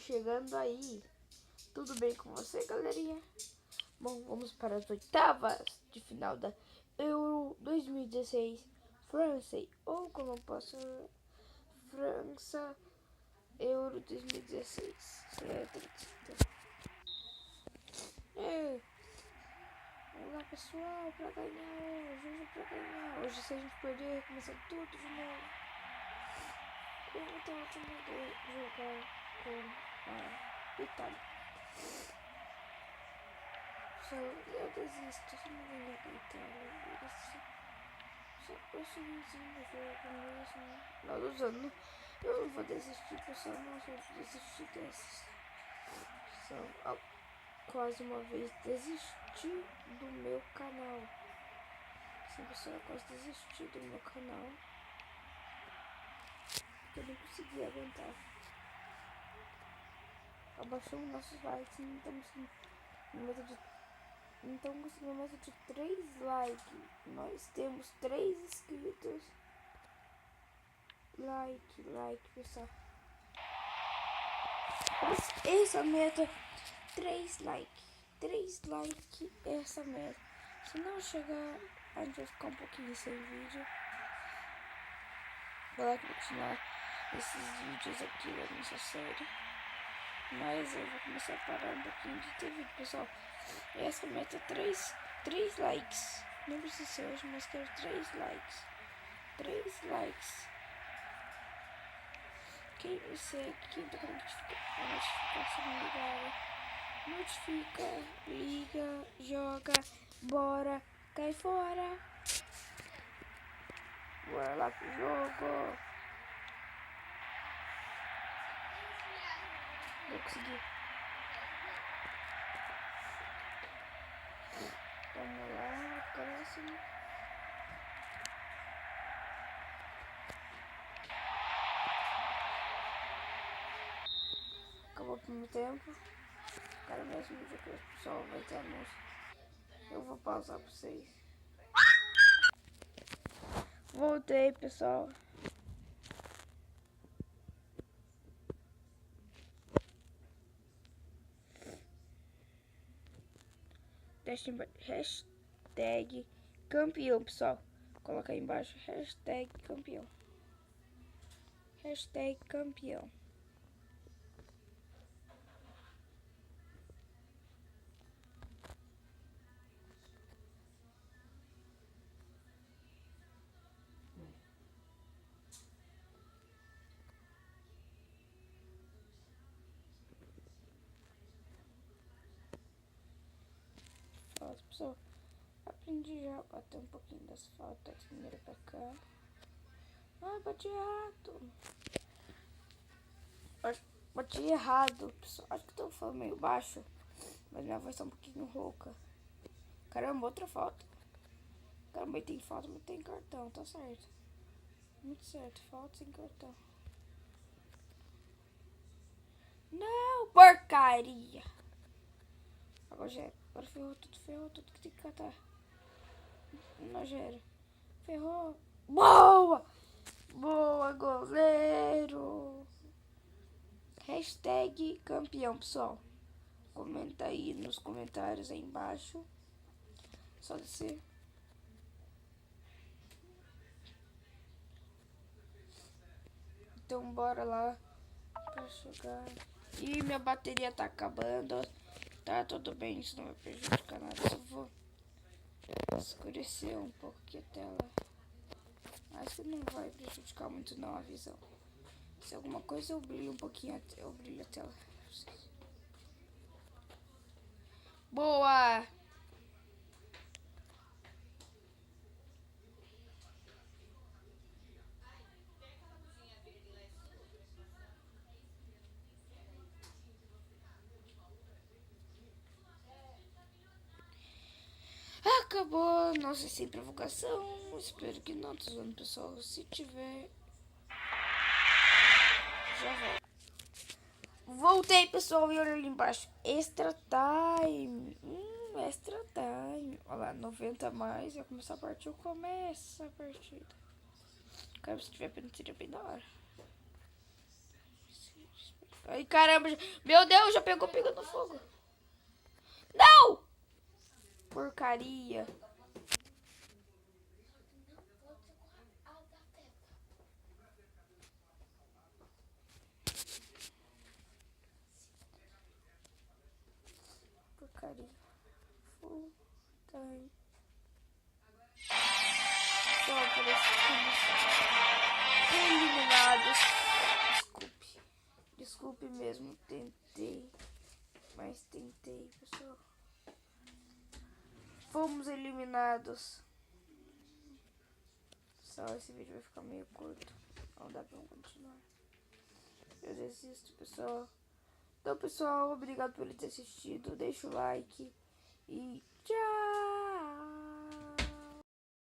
chegando aí. Tudo bem com você, galerinha? Bom, vamos para as oitavas de final da Euro 2016. França, ou como eu posso... França, Euro 2016. Certo? Olá, pessoal, pra ganhar hoje pra ganhar. Hoje, se a gente perder, começa tudo de novo. Eu tô ótimo jogar com a Itália. Eu desisto, se não ganhar com a Itália. Eu sou ruimzinho no jogo mesmo. Não, usando. Eu não vou desistir, pessoal. Não vou desistir dessas. Quase uma vez desisti do meu canal. Sim, pessoal, eu quase desisti do meu canal. Porque eu não consegui aguentar. Abaixamos nossos likes, não estamos no meta de... Então conseguimos meta de 3 likes. Nós temos 3 inscritos. Like, pessoal. Essa meta, 3 likes. 3 likes, essa meta. Se não chegar, a gente vai ficar um pouquinho sem vídeo. Vou continuar esses vídeos aqui da nossa série. Mas eu vou começar a parar um pouquinho de ter vídeo, pessoal. Essa meta é 3 likes. Não precisa ser hoje, mas quero 3 likes. 3 likes. Quem tá com a notificação ligada, notifica, liga, joga, bora, cai fora. Bora lá pro jogo. Vou conseguir. Vamos lá, próximo. Acabou o primeiro tempo. Cara, mesmo vídeo que o pessoal vai ter anúncio. Eu vou pausar pra vocês. Voltei, pessoal. Hashtag campeão, pessoal. Coloca aí embaixo. Hashtag campeão. Hashtag campeão. Pessoal, aprendi já a bater um pouquinho das faltas primeiro pra cá. Ah, bati errado. Bati errado, pessoal. Acho que tô falando meio baixo, mas minha voz tá um pouquinho rouca. Caramba, outra falta. Caramba, tem falta, mas tem cartão, tá certo. Muito certo, falta sem cartão. Não, porcaria. Agora já era. Agora ferrou tudo que tem que catar. Não, já era. Ferrou. Boa! Boa, goleiro! Hashtag campeão, pessoal. Comenta aí nos comentários aí embaixo. Só descer. Então bora lá pra jogar. Ih, minha bateria tá acabando. Tá tudo bem, isso não vai prejudicar nada. Só vou escurecer um pouco aqui a tela. Acho que não vai prejudicar muito não a visão. Se alguma coisa eu brilho um pouquinho, eu brilho a tela. Boa! Acabou nossa sem provocação. Espero que não, tô zoando, pessoal. Se tiver, já volto. Voltei, pessoal, e olha ali embaixo. Extra time. Extra time. Olha lá, 90 a mais. Vai começar a partida. Começa a partida. Cara, se tiver pena, seria bem da hora. Ai, caramba. Meu Deus, já pegando fogo. Não! Porcaria. Porcaria. Full time. Só eliminados. Desculpe mesmo. Tentei. Mas tentei, pessoal. Fomos eliminados. Só esse vídeo vai ficar meio curto. Não dá pra continuar. Eu desisto, pessoal. Então, pessoal, obrigado por ter assistido. Deixa o like. E tchau!